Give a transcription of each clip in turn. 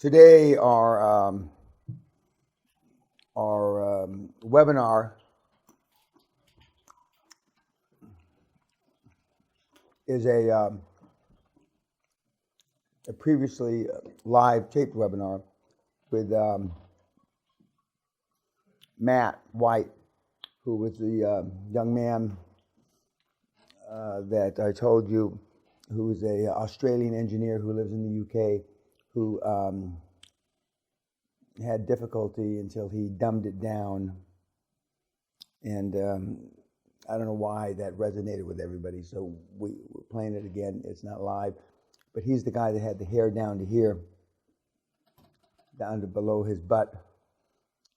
Today, our webinar is a previously live taped webinar with Matt White, who was the young man that I told you, who is a Australian engineer who lives in the UK, who had difficulty until he dumbed it down. And I don't know why that resonated with everybody, so we're playing it again. It's not live, but he's the guy that had the hair down to here, down to below his butt,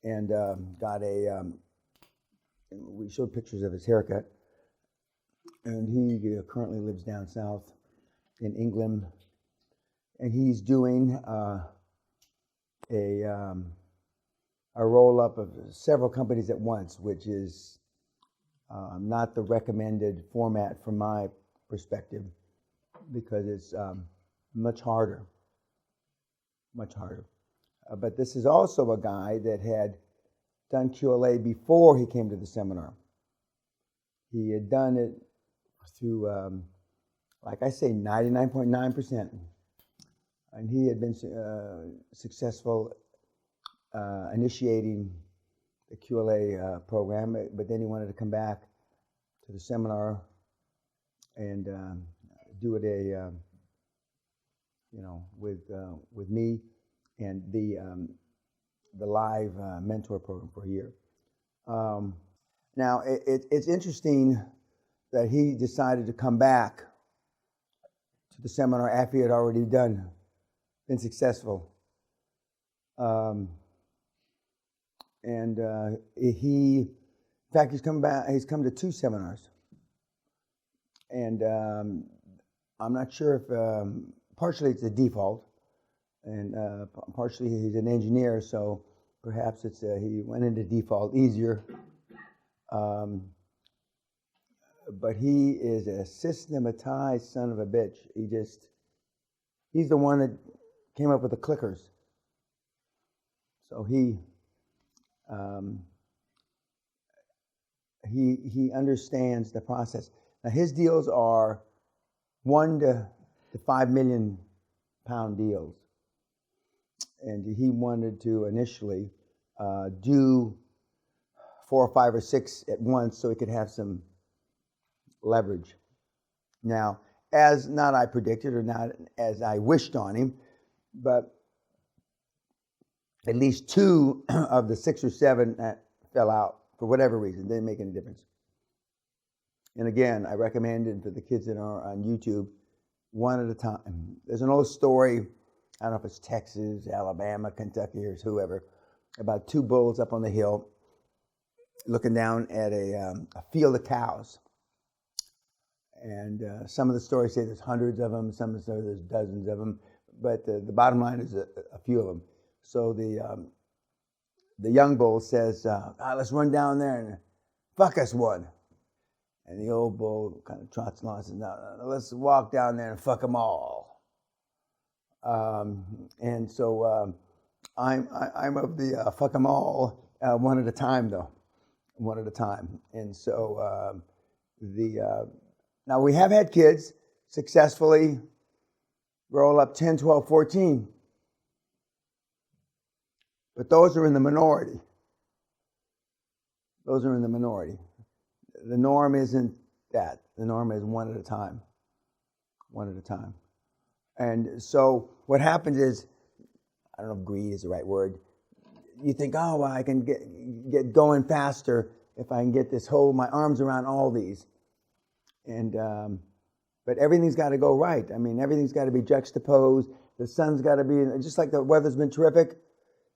and got a, we showed pictures of his haircut, and he currently lives down south in England, and he's doing a roll-up of several companies at once, which is not the recommended format from my perspective, because it's much harder. But this is also a guy that had done QLA before he came to the seminar. He had done it through, like I say, 99.9%. And he had been successful initiating the QLA program, but then he wanted to come back to the seminar and do it with me and the live mentor program for a year. Now it's interesting that he decided to come back to the seminar after he had already been successful. In fact, he's come back. He's come to 2 seminars, and I'm not sure if partially it's a default, and partially he's an engineer, so perhaps it's he went into default easier. But he is a systematized son of a bitch. He's the one that came up with the clickers. So he understands the process. Now his deals are 1 to 5 million pound deals, and he wanted to initially do 4 or 5 or 6 at once so he could have some leverage. Now, as not I predicted or not as I wished on him, but at least 2 of the 6 or 7 fell out for whatever reason. Didn't make any difference. And again, I recommend it for the kids that are on YouTube, 1 at a time. There's an old story, I don't know if it's Texas, Alabama, Kentucky, or whoever, about 2 bulls up on the hill looking down at a field of cows. And some of the stories say there's hundreds of them, some of the stories there's dozens of them, but the bottom line is a few of them. So the young bull says, let's run down there and fuck us one. And the old bull kind of trots along and says, no, let's walk down there and fuck them all. And so I'm of the fuck them all, 1 at a time though, 1 at a time. And so now we have had kids successfully roll up 10, 12, 14. But those are in the minority. The norm isn't that. The norm is 1 at a time. 1 at a time. And so what happens is, I don't know if greed is the right word. You think, oh, well, I can get going faster if I can get my arms around all these. And but everything's got to go right. I mean, everything's got to be juxtaposed. The sun's got to be, just like the weather's been terrific,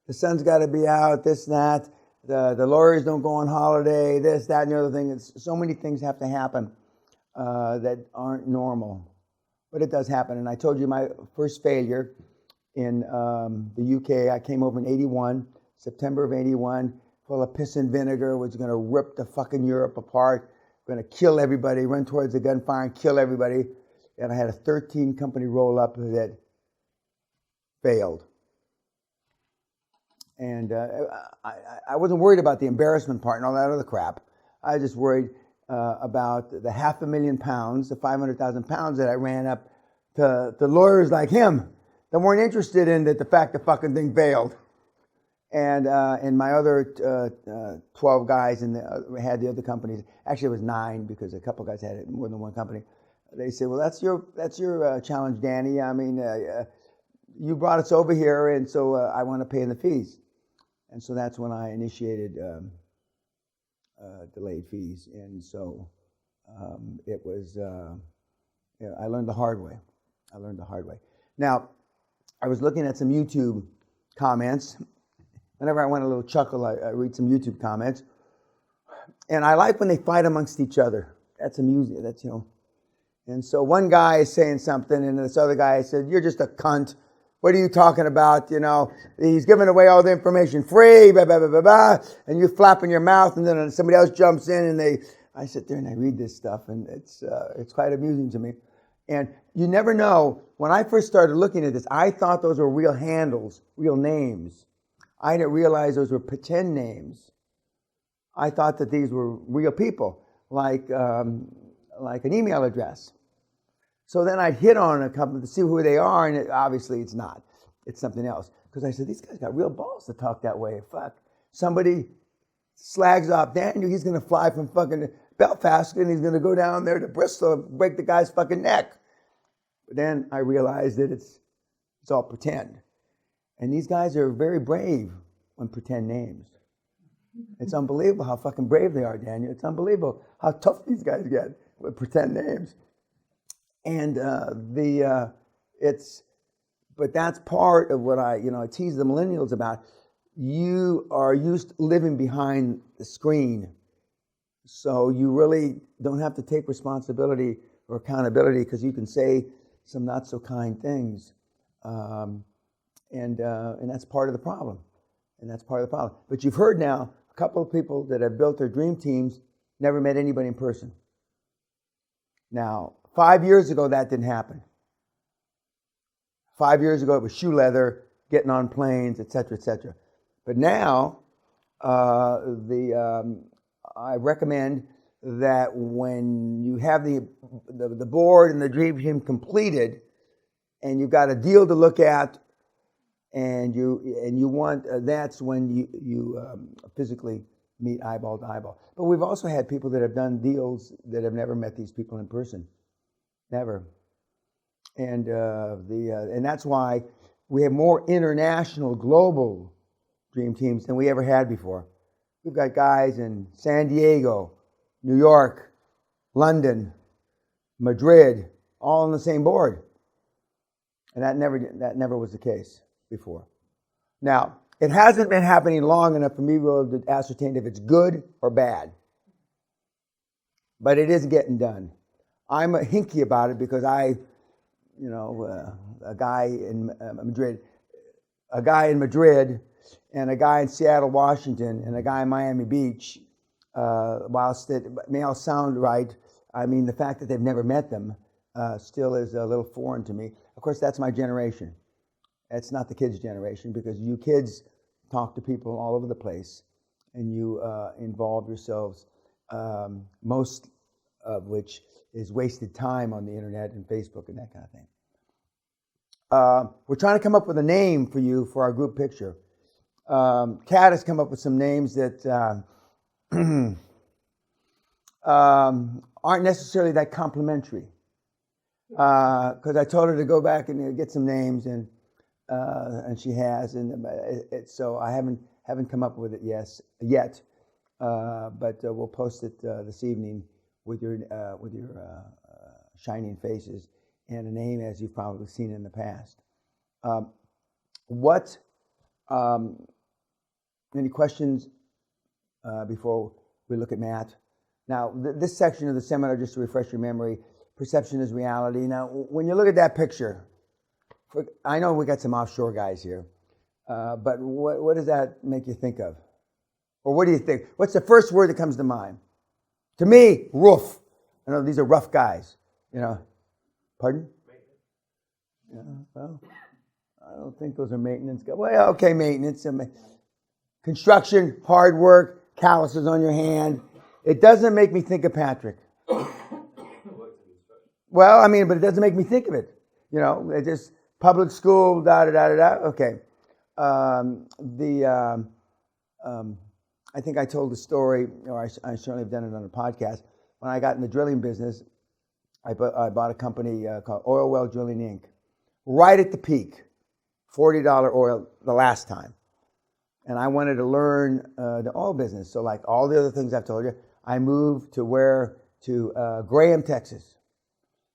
the sun's got to be out, this, that. The lawyers don't go on holiday, this, that, and the other thing. So many things have to happen that aren't normal. But it does happen. And I told you my first failure in the UK, I came over in 81, September of 81, full of piss and vinegar, was going to rip the fucking Europe apart, going to kill everybody, run towards the gunfire and kill everybody. And I had a 13 company roll up that failed. And I wasn't worried about the embarrassment part and all that other crap. I was just worried about the £500,000, the 500,000 pounds that I ran up to lawyers like him that weren't interested in the fact the fucking thing failed. And my other 12 guys had the other companies. Actually, it was 9 because a couple guys had it more than one company. They said, "Well, that's your challenge, Danny. I mean, you brought us over here, and so I want to pay the fees." And so that's when I initiated delayed fees. And so it was. I learned the hard way. Now, I was looking at some YouTube comments. Whenever I want a little chuckle, I read some YouTube comments. And I like when they fight amongst each other. That's amusing. That's, And so one guy is saying something, and this other guy said, "You're just a cunt. What are you talking about? He's giving away all the information free, blah, blah, blah, blah, blah." And you're flapping your mouth, and then somebody else jumps in, and I sit there and I read this stuff, and it's quite amusing to me. And you never know. When I first started looking at this, I thought those were real handles, real names. I didn't realize those were pretend names. I thought that these were real people, like an email address. So then I'd hit on a couple to see who they are, and obviously it's not. It's something else. Because I said, these guys got real balls to talk that way. Fuck. Somebody slags off Daniel, he's going to fly from fucking Belfast, and he's going to go down there to Bristol and break the guy's fucking neck. But then I realized that it's all pretend. And these guys are very brave on pretend names. It's unbelievable how fucking brave they are, Daniel. It's unbelievable how tough these guys get with pretend names. And but that's part of what I tease the millennials about. You are used to living behind the screen, so you really don't have to take responsibility or accountability because you can say some not so kind things, and that's part of the problem. But you've heard now a couple of people that have built their dream teams never met anybody in person. Now, 5 years ago, that didn't happen. 5 years ago, it was shoe leather, getting on planes, et cetera, et cetera. But now, I recommend that when you have the board and the dream team completed, and you've got a deal to look at, and you want that's when you physically meet eyeball to eyeball. But we've also had people that have done deals that have never met these people in person. Never. And and that's why we have more international, global dream teams than we ever had before. We've got guys in San Diego, New York, London, Madrid, all on the same board. And that never was the case before. Now, it hasn't been happening long enough for me to be able to ascertain if it's good or bad. But it is getting done. I'm hinky about it because a guy in Madrid, and a guy in Seattle, Washington, and a guy in Miami Beach, whilst it may all sound right, I mean, the fact that they've never met them still is a little foreign to me. Of course, that's my generation. It's not the kids' generation, because you kids talk to people all over the place, and you involve yourselves, most of which is wasted time on the internet and Facebook and that kind of thing. We're trying to come up with a name for you for our group picture. Kat has come up with some names that aren't necessarily that complimentary. Because I told her to go back and get some names, and she has, so I haven't come up with it yet. But we'll post it this evening with your shining faces and a name as you've probably seen in the past. Any questions before we look at Matt? Now, this section of the seminar, just to refresh your memory, perception is reality. Now, when you look at that picture, I know we got some offshore guys here, but what does that make you think of? Or what do you think? What's the first word that comes to mind? To me, roof. I know these are rough guys, Pardon? Yeah, well, I don't think those are maintenance guys. Well, okay, maintenance. construction, hard work, calluses on your hand. It doesn't make me think of Patrick. Well, I mean, but it doesn't make me think of it. You know, it just public school, da-da-da-da-da. Okay. I think I told the story, or I certainly have done it on a podcast. When I got in the drilling business, I bought a company called Oil Well Drilling Inc. Right at the peak, $40 oil the last time. And I wanted to learn the oil business. So like all the other things I've told you, I moved to Graham, Texas,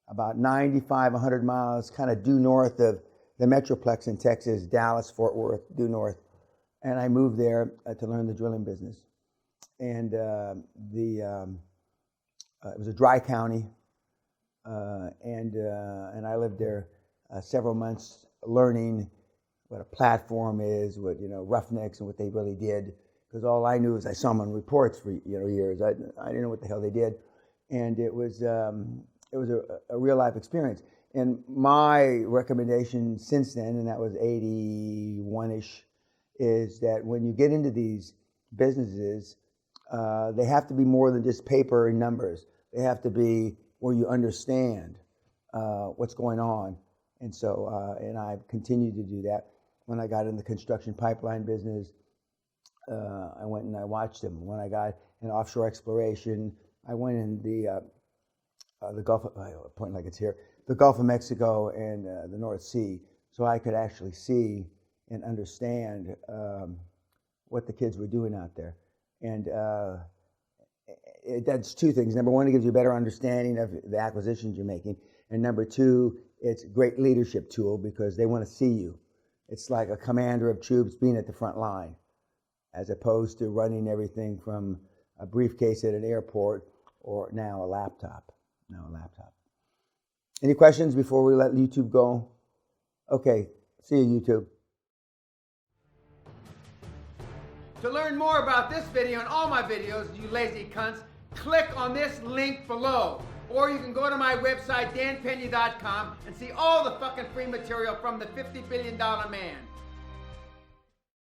about 95, 100 miles, kind of due north of the Metroplex in Texas, Dallas, Fort Worth, due north. And I moved there to learn the drilling business. And it was a dry county. And I lived there several months learning what a platform is, what, you know, roughnecks and what they really did. Because all I knew is I saw them on reports for, you know, years. I didn't know what the hell they did. And it was a real life experience. And my recommendation since then, and that was 81-ish, is that when you get into these businesses, they have to be more than just paper and numbers. They have to be where you understand what's going on. And so, and I've continued to do that. When I got in the construction pipeline business, I went and I watched them. When I got in offshore exploration, I went in the Gulf, point like it's here, the Gulf of Mexico and the North Sea, so I could actually see and understand what the kids were doing out there. And that's two things. Number one, it gives you a better understanding of the acquisitions you're making. And number two, it's a great leadership tool because they want to see you. It's like a commander of troops being at the front line, as opposed to running everything from a briefcase at an airport or now a laptop. Any questions before we let YouTube go? Okay, see you, YouTube. To learn more about this video and all my videos, you lazy cunts, click on this link below. Or you can go to my website, danpeña.com, and see all the fucking free material from the $50 billion man.